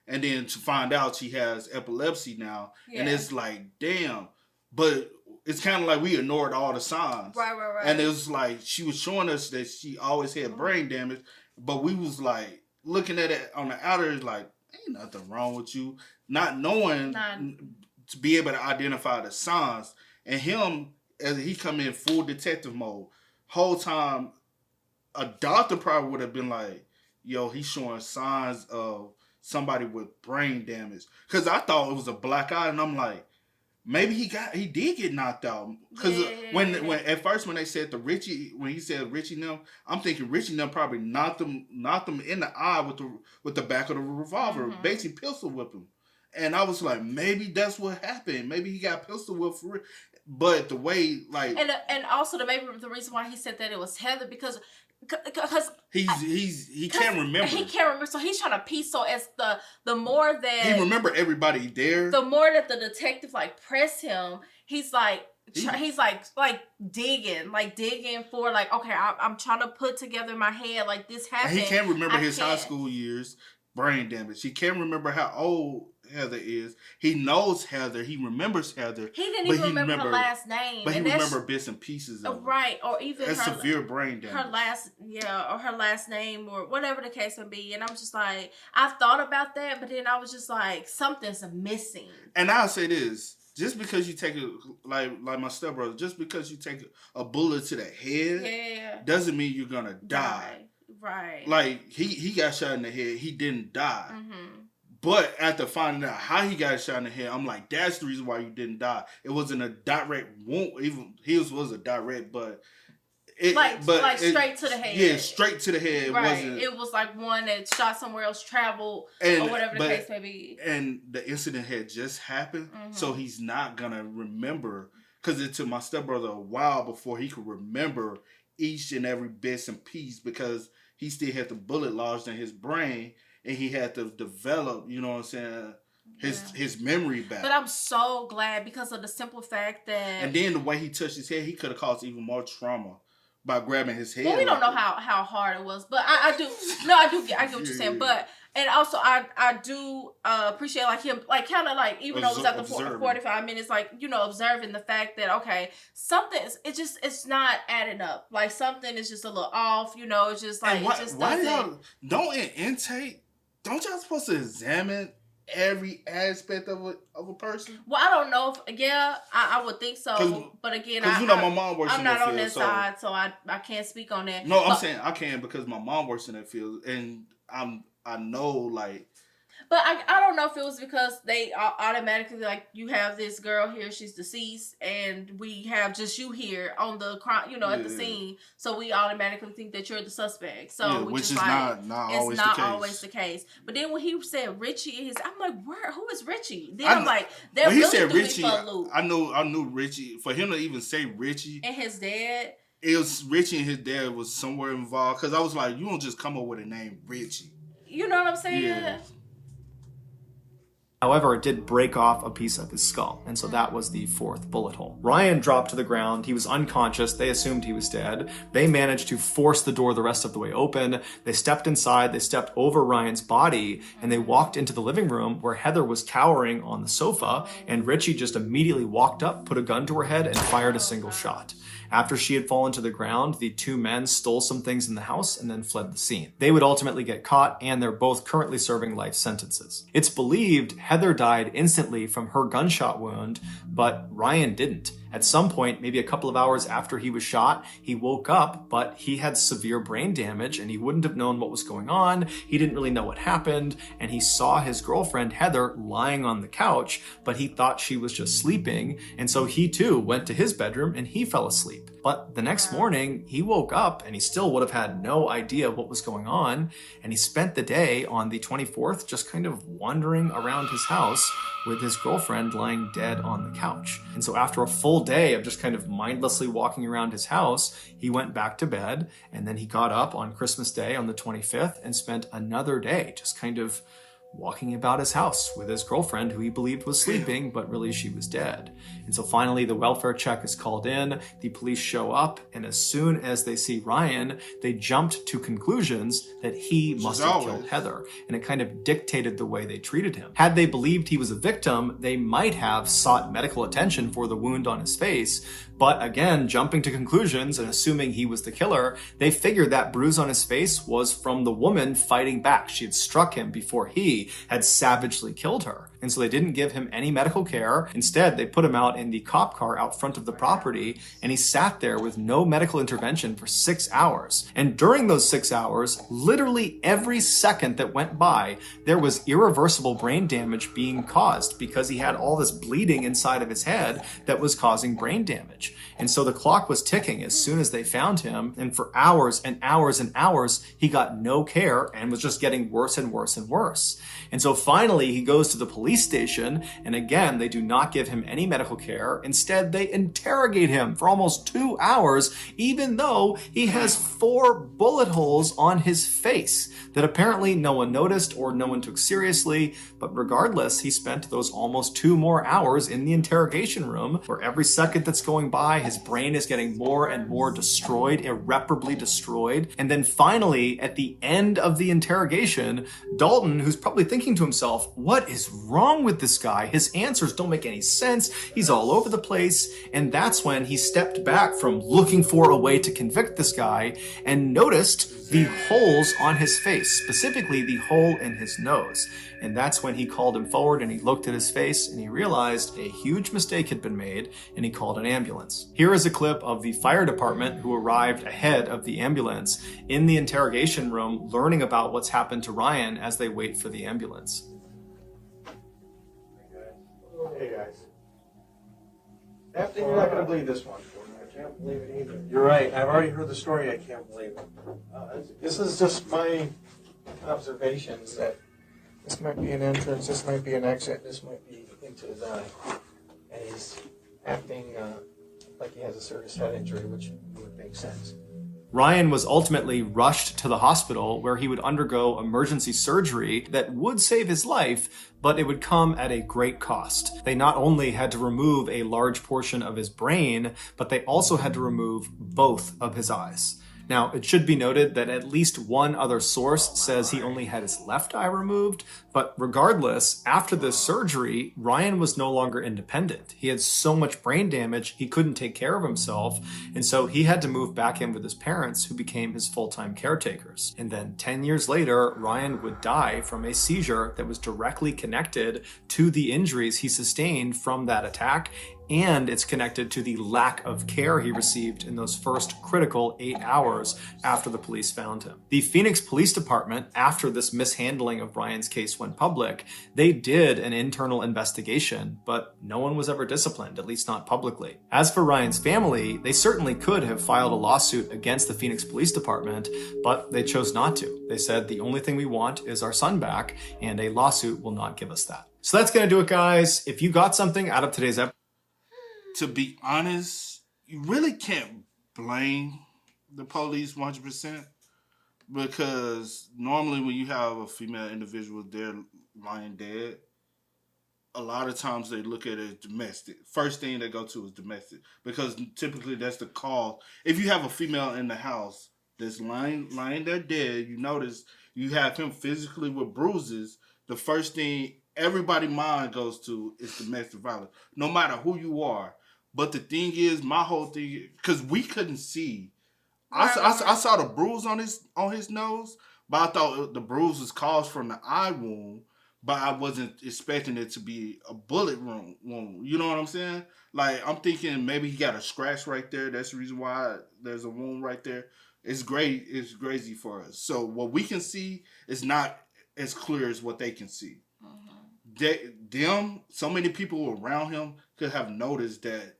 Speaker 2: And then to find out she has epilepsy now. Yeah. And it's like, damn. But it's kind of like we ignored all the signs.
Speaker 3: Right.
Speaker 2: And it was like she was showing us that she always had brain damage. But we was like looking at it on the outer, like, ain't nothing wrong with you. Not knowing to be able to identify the signs. And him, as he come in full detective mode, whole time, a doctor probably would have been like, yo, he's showing signs of somebody with brain damage. Because I thought it was a black eye, and I'm like, maybe he did get knocked out. Because when at first when they said when he said Richie them, I'm thinking Richie them probably knocked him in the eye with the back of the revolver, basically pistol whip him. And I was like, maybe that's what happened. Maybe he got pistol whipped for real. But the way, like, and
Speaker 3: also the reason why he said that it was Heather because
Speaker 2: he can't remember.
Speaker 3: He can't remember, so he's trying to piece. So as the more that
Speaker 2: he remember everybody there,
Speaker 3: the more that the detective like press him, he's like digging for like, okay, I'm trying to put together in my head like this happened.
Speaker 2: And he can't remember his high school years, brain damage. He can't remember how old Heather is. He knows Heather. He remembers Heather.
Speaker 3: He didn't even remember her last name.
Speaker 2: But he remember bits and pieces of it.
Speaker 3: Right, or even
Speaker 2: that's
Speaker 3: her
Speaker 2: severe brain damage.
Speaker 3: Her last name or whatever the case may be. And I'm just like, I thought about that, but then I was just like, something's missing. And
Speaker 2: I'll say this. Just because you take like my stepbrother, just because you take a bullet to the head doesn't mean you're going to die.
Speaker 3: Right.
Speaker 2: Like, he got shot in the head. He didn't die. Mm-hmm. But after finding out how he got shot in the head, I'm like, that's the reason why you didn't die. It wasn't a direct wound. Even his was a direct, but
Speaker 3: straight to the head.
Speaker 2: Yeah, straight to the head.
Speaker 3: Right. It was like one that shot somewhere else, traveled, or whatever the case may be.
Speaker 2: And the incident had just happened, so he's not gonna remember. Because it took my stepbrother a while before he could remember each and every bits and piece because he still had the bullet lodged in his brain. And he had to develop, you know what I'm saying, his memory back.
Speaker 3: But I'm so glad because of the simple fact that...
Speaker 2: And then the way he touched his head, he could have caused even more trauma by grabbing his head.
Speaker 3: Well, we don't know how hard it was, but I get what you're saying. But, and also I do appreciate like him, like kind of like, even though it was after 45 minutes, like, you know, observing the fact that, okay, something, it's not adding up. Like something is just a little off, you know, it's just like,
Speaker 2: don't in intake, don't y'all supposed to examine every aspect of a person?
Speaker 3: Well, I don't know if I would think so, but again,
Speaker 2: my mom works
Speaker 3: I'm
Speaker 2: in
Speaker 3: not
Speaker 2: that
Speaker 3: on
Speaker 2: field,
Speaker 3: that side, so I can't speak on that.
Speaker 2: No, I'm saying I can because my mom works in that field, and I know like.
Speaker 3: But I don't know if it was because they automatically, like, you have this girl here, she's deceased, and we have just you here on the crime, you know, at the scene. So we automatically think that you're the suspect. So
Speaker 2: which is
Speaker 3: like,
Speaker 2: not
Speaker 3: it's
Speaker 2: not
Speaker 3: always the case. But then when he said Richie, I'm like, who is Richie? Then I'm like, that really
Speaker 2: said
Speaker 3: threw
Speaker 2: Richie,
Speaker 3: me for a loop.
Speaker 2: I knew Richie. For him to even say Richie
Speaker 3: and his dad.
Speaker 2: It was Richie and his dad was somewhere involved because I was like, you don't just come up with a name Richie.
Speaker 3: You know what I'm saying?
Speaker 2: Yeah.
Speaker 4: However, it did break off a piece of his skull, and so that was the fourth bullet hole. Ryan dropped to the ground. He was unconscious. They assumed he was dead. They managed to force the door the rest of the way open. They stepped inside. They stepped over Ryan's body, and they walked into the living room where Heather was cowering on the sofa, and Richie just immediately walked up, put a gun to her head, and fired a single shot. After she had fallen to the ground, the two men stole some things in the house and then fled the scene. They would ultimately get caught, and they're both currently serving life sentences. It's believed Heather died instantly from her gunshot wound, but Ryan didn't. At some point, maybe a couple of hours after he was shot, he woke up, but he had severe brain damage and he wouldn't have known what was going on. He didn't really know what happened, and he saw his girlfriend Heather lying on the couch, but he thought she was just sleeping, and so he too went to his bedroom and he fell asleep. But the next morning, he woke up and he still would have had no idea what was going on. And he spent the day on the 24th just kind of wandering around his house with his girlfriend lying dead on the couch. And so after a full day of just kind of mindlessly walking around his house, he went back to bed, and then he got up on Christmas Day on the 25th and spent another day just kind of walking about his house with his girlfriend, who he believed was sleeping, but really she was dead. And so finally the welfare check is called in, the police show up, and as soon as they see Ryan, they jumped to conclusions that he must have killed Heather, and it kind of dictated the way they treated him. Had they believed he was a victim, they might have sought medical attention for the wound on his face, but again, jumping to conclusions and assuming he was the killer, they figured that bruise on his face was from the woman fighting back. She had struck him before he had savagely killed her. And so they didn't give him any medical care. Instead, they put him out in the cop car out front of the property, and he sat there with no medical intervention for 6 hours. And during those 6 hours, literally every second that went by, there was irreversible brain damage being caused because he had all this bleeding inside of his head that was causing brain damage. And so the clock was ticking as soon as they found him, and for hours and hours and hours, he got no care and was just getting worse and worse and worse. And so finally, he goes to the police station, and again, they do not give him any medical care. Instead, they interrogate him for almost 2 hours, even though he has 4 bullet holes on his face that apparently no one noticed or no one took seriously. But regardless, he spent those almost 2 more hours in the interrogation room, where every second that's going by, his brain is getting more and more destroyed, irreparably destroyed. And then finally, at the end of the interrogation, Dalton, who's probably thinking to himself, what is wrong with this guy? His answers don't make any sense. He's all over the place. And that's when he stepped back from looking for a way to convict this guy and noticed the holes on his face, specifically the hole in his nose. And that's when he called him forward and he looked at his face and he realized a huge mistake had been made, and he called an ambulance. Here is a clip of the fire department who arrived ahead of the ambulance in the interrogation room, learning about what's happened to Ryan as they wait for the ambulance.
Speaker 5: Hey guys. After you're not going to believe this one. I can't believe it either. You're right. I've already heard the story. I can't believe it. This is just my observations that this might be an entrance, this might be an exit, this might be into his eye. And he's acting like he has a serious head injury, which would make sense.
Speaker 4: Ryan was ultimately rushed to the hospital, where he would undergo emergency surgery that would save his life, but it would come at a great cost. They not only had to remove a large portion of his brain, but they also had to remove both of his eyes. Now, it should be noted that at least one other source says he only had his left eye removed, but regardless, after this surgery, Ryan was no longer independent. He had so much brain damage, he couldn't take care of himself, and so he had to move back in with his parents, who became his full-time caretakers. And then 10 years later, Ryan would die from a seizure that was directly connected to the injuries he sustained from that attack, and it's connected to the lack of care he received in those first critical 8 hours after the police found him. The Phoenix Police Department, after this mishandling of Ryan's case went public, they did an internal investigation, but no one was ever disciplined, at least not publicly. As for Ryan's family, they certainly could have filed a lawsuit against the Phoenix Police Department, but they chose not to. They said the only thing we want is our son back, and a lawsuit will not give us that. So that's gonna do it, guys. If you got something out of today's episode,
Speaker 2: to be honest, you really can't blame the police 100%, because normally when you have a female individual there lying dead, a lot of times they look at it as domestic. First thing they go to is domestic, because typically that's the call. If you have a female in the house that's lying there dead, you notice you have him physically with bruises, the first thing everybody's mind goes to is domestic violence, no matter who you are. But the thing is, my whole thing, because we couldn't see. I saw the bruise on his nose, but I thought the bruise was caused from the eye wound, but I wasn't expecting it to be a bullet wound. You know what I'm saying? Like, I'm thinking maybe he got a scratch right there. That's the reason why there's a wound right there. It's great. It's crazy for us. So what we can see is not as clear as what they can see. So many people around him could have noticed that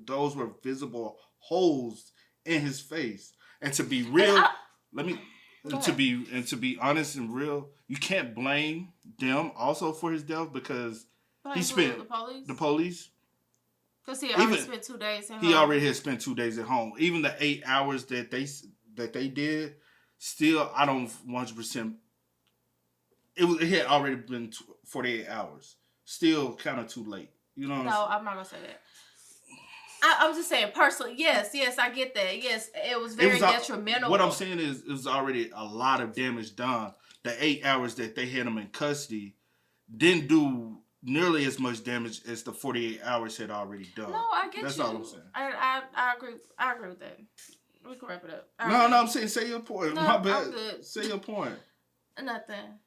Speaker 2: those were visible holes in his face. And to be real, to be honest and real, you can't blame them also for his death because he spent the police.
Speaker 3: Because he already spent 2 days at home.
Speaker 2: He already had spent 2 days at home. Even the 8 hours that they did, still I don't 100%. It had already been 48 hours. Still kind of too late. You know what I'm saying?
Speaker 3: No, I'm not gonna say that. I'm just saying personally. Yes, I get that. Yes, it was very detrimental.
Speaker 2: What I'm saying is, it was already a lot of damage done. The 8 hours that they had him in custody didn't do nearly as much damage as the 48 hours had already done.
Speaker 3: No, I get
Speaker 2: That's
Speaker 3: you.
Speaker 2: all I'm saying.
Speaker 3: I agree. I agree with that. We can wrap it up.
Speaker 2: No, I'm saying say your point.
Speaker 3: No,
Speaker 2: My bad.
Speaker 3: I'm good.
Speaker 2: Say your point.
Speaker 3: Nothing.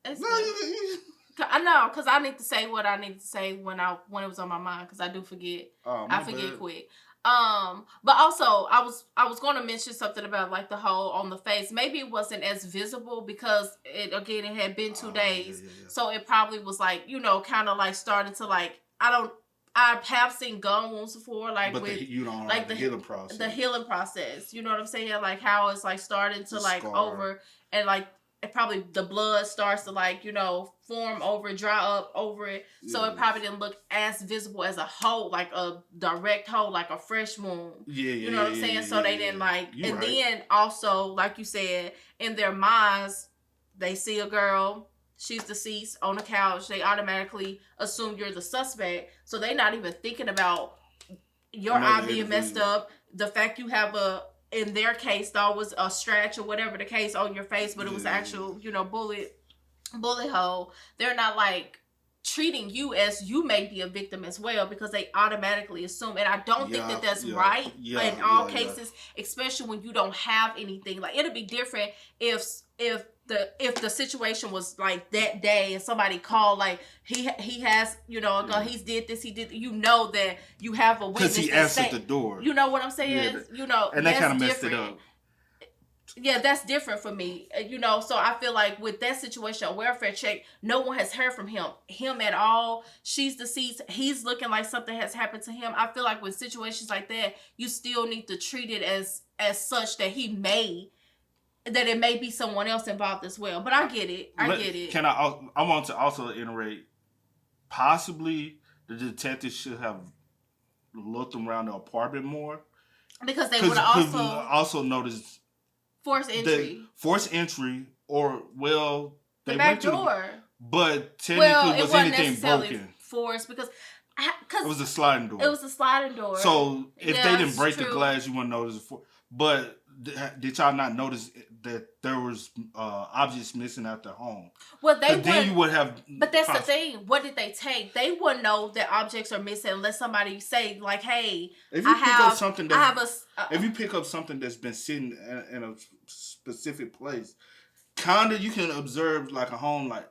Speaker 3: It's
Speaker 2: No,
Speaker 3: I know, because I need to say what I need to say when it was on my mind, because I do forget. I forget quick. But also I was going to mention something about like the hole on the face. Maybe it wasn't as visible because it had been 2 days, so it probably was like kind of like starting to like I have seen gun wounds before, like
Speaker 2: but
Speaker 3: with
Speaker 2: you don't
Speaker 3: like
Speaker 2: the healing process.
Speaker 3: The healing process, you know what I'm saying? Like how it's like starting to like
Speaker 2: scar.
Speaker 3: over and like. It probably the blood starts to like form over, dry up over it, so it probably didn't look as visible as a hole, like a direct hole, like a fresh wound. You know what I'm saying? So they didn't like,
Speaker 2: you
Speaker 3: and
Speaker 2: right.
Speaker 3: then also like you said, in their minds, they see a girl, she's deceased on the couch, they automatically assume you're the suspect, so they're not even thinking about your eye being messed up, the fact you have in their case, though, was a scratch or whatever the case on your face, but it was actual, bullet hole. They're not like treating you as you may be a victim as well because they automatically assume. And I don't think that that's right in all cases, especially when you don't have anything. Like it'd be different if the situation was like that day and somebody called like he has a gun, he's did this, he did that you have a witness
Speaker 2: because he answered the door.
Speaker 3: You know what I'm saying?
Speaker 2: And that kind of messed it up.
Speaker 3: Yeah, that's different for me. So I feel like with that situation, a welfare check, no one has heard from him at all. She's deceased. He's looking like something has happened to him. I feel like with situations like that, you still need to treat it as such that that it may be someone else involved as well. But I get it. I get it.
Speaker 2: I want to also iterate, possibly the detectives should have looked around the apartment more.
Speaker 3: Because they would have
Speaker 2: also noticed forced entry or, they
Speaker 3: the back
Speaker 2: went to
Speaker 3: door.
Speaker 2: But technically, was anything broken?
Speaker 3: Forced because
Speaker 2: it was a sliding door.
Speaker 3: It was a sliding door.
Speaker 2: So if they didn't break the glass, you wouldn't notice it. But did y'all not notice that there was objects missing out the home?
Speaker 3: Well,
Speaker 2: then you would have.
Speaker 3: But that's the thing. What did they take? They wouldn't know that objects are missing unless somebody say like, "Hey,
Speaker 2: if you pick up something that's been sitting in a specific place, kinda you can observe like a home like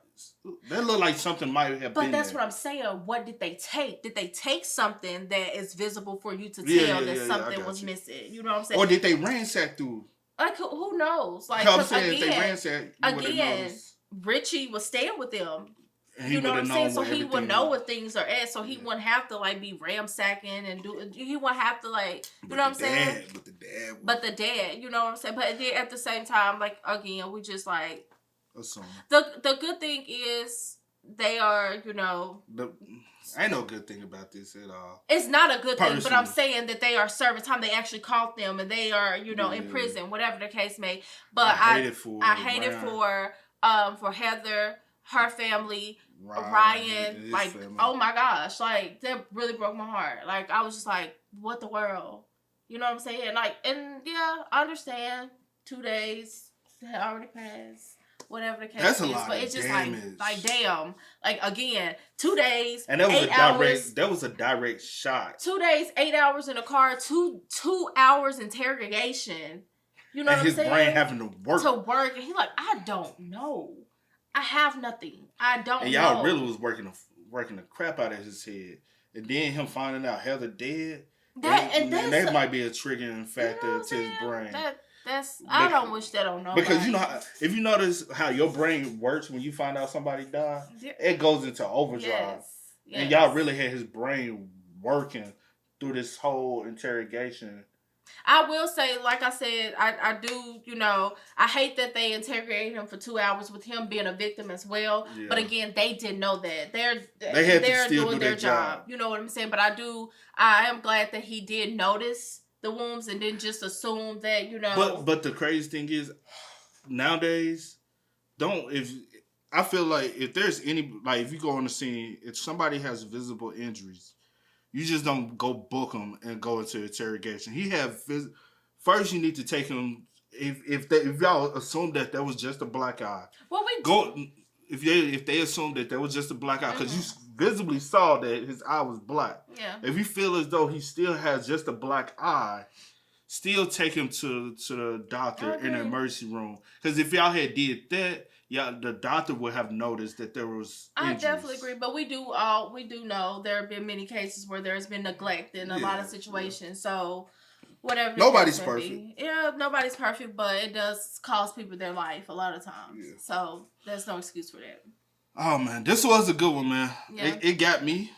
Speaker 2: that look like something might have been.
Speaker 3: But that's
Speaker 2: there.
Speaker 3: what I'm saying. What did they take? Did they take something that is visible for you to tell that something was missing? You know what I'm saying?
Speaker 2: Or did they ransack through?
Speaker 3: Like who knows? Like
Speaker 2: I'm saying if they ransacked,
Speaker 3: again, Richie was staying with them.
Speaker 2: And
Speaker 3: you know what I'm saying? So he would know what things are at. So he wouldn't have to like be ransacking and do. He wouldn't have to like. You know what I'm saying? But the dad. You know what I'm saying? But then at the same time, like again, we just like. The good thing is they are, ain't
Speaker 2: no good thing about this at all.
Speaker 3: It's not a good thing, but I'm saying that they are serving time. They actually caught them and they are, in prison, whatever the case may. But I hate it for Heather, her family, Ryan, like, family. Oh my gosh, like that really broke my heart. Like I was just like, what the world? You know what I'm saying? Like, and yeah, I understand 2 days had already passed. Whatever the case
Speaker 2: That's
Speaker 3: is, but it's just like damn, like again, 2 days,
Speaker 2: and that was
Speaker 3: 8 hours.
Speaker 2: That was a direct shot.
Speaker 3: 2 days, 8 hours in a car, two hours interrogation. You know
Speaker 2: and
Speaker 3: what I'm saying?
Speaker 2: His brain having to work,
Speaker 3: and he's like, I don't know, I have nothing, I don't.
Speaker 2: And y'all really was working the crap out of his head, and then him finding out Heather dead. That might be a triggering factor to his brain.
Speaker 3: I don't wish that on nobody.
Speaker 2: Because if you notice how your brain works when you find out somebody died, it goes into overdrive. Yes. And y'all really had his brain working through this whole interrogation
Speaker 3: I will say, like I said, I do, I hate that they interrogated him for 2 hours with him being a victim as well. Yeah. But again, they didn't know that. They're doing their job. You know what I'm saying? But I am glad that he did notice the wounds and didn't just assume that,
Speaker 2: But the crazy thing is, nowadays, I feel like if there's any, like if you go on the scene, if somebody has visible injuries, you just don't go book them and go into interrogation. First, you need to take him. If y'all assume that was just a black eye, if they assume that was just a black eye, because you visibly saw that his eye was black.
Speaker 3: Yeah.
Speaker 2: If you feel as though he still has just a black eye, still take him to the doctor in the emergency room. Because if y'all had did that, the doctor would have noticed that there was injuries.
Speaker 3: I definitely agree, but we do know there have been many cases where there's been neglect in a lot of situations. So whatever.
Speaker 2: Nobody's perfect.
Speaker 3: Yeah, nobody's perfect, but it does cost people their life a lot of times. Yeah. So there's no excuse for that.
Speaker 2: Oh man, this was a good one, man.
Speaker 3: Yeah.
Speaker 2: It got me.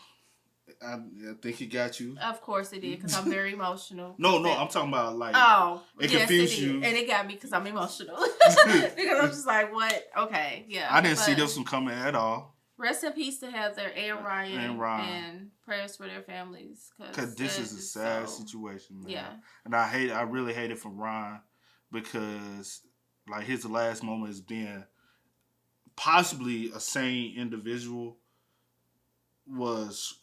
Speaker 2: I think it got you.
Speaker 3: Of course it did, because I'm very emotional.
Speaker 2: No, I'm talking about like.
Speaker 3: Oh,
Speaker 2: it confused you,
Speaker 3: and it got me because I'm emotional. Because I'm just like, what? Okay, yeah.
Speaker 2: I didn't see this one coming at all.
Speaker 3: Rest in peace to Heather and Ryan, and prayers for their families.
Speaker 2: Because this is a sad situation, man.
Speaker 3: Yeah.
Speaker 2: And I really hate it for Ryan, because like his last moment is being possibly a sane individual was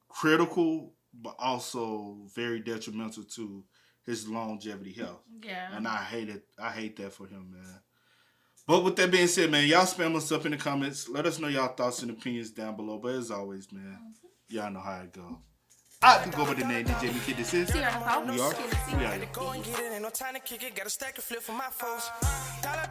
Speaker 2: critical, but also very detrimental to his longevity health.
Speaker 3: Yeah.
Speaker 2: And I hate that for him, man. But with that being said, man, y'all spam us up in the comments. Let us know y'all thoughts and opinions down below. But as always, man, y'all know how it goes. I can go by the name DJ Kid. This is
Speaker 3: We are.
Speaker 2: We are.
Speaker 1: Go and get it, ain't no time to kick it. Got a stack of flip for my foes. Dollar.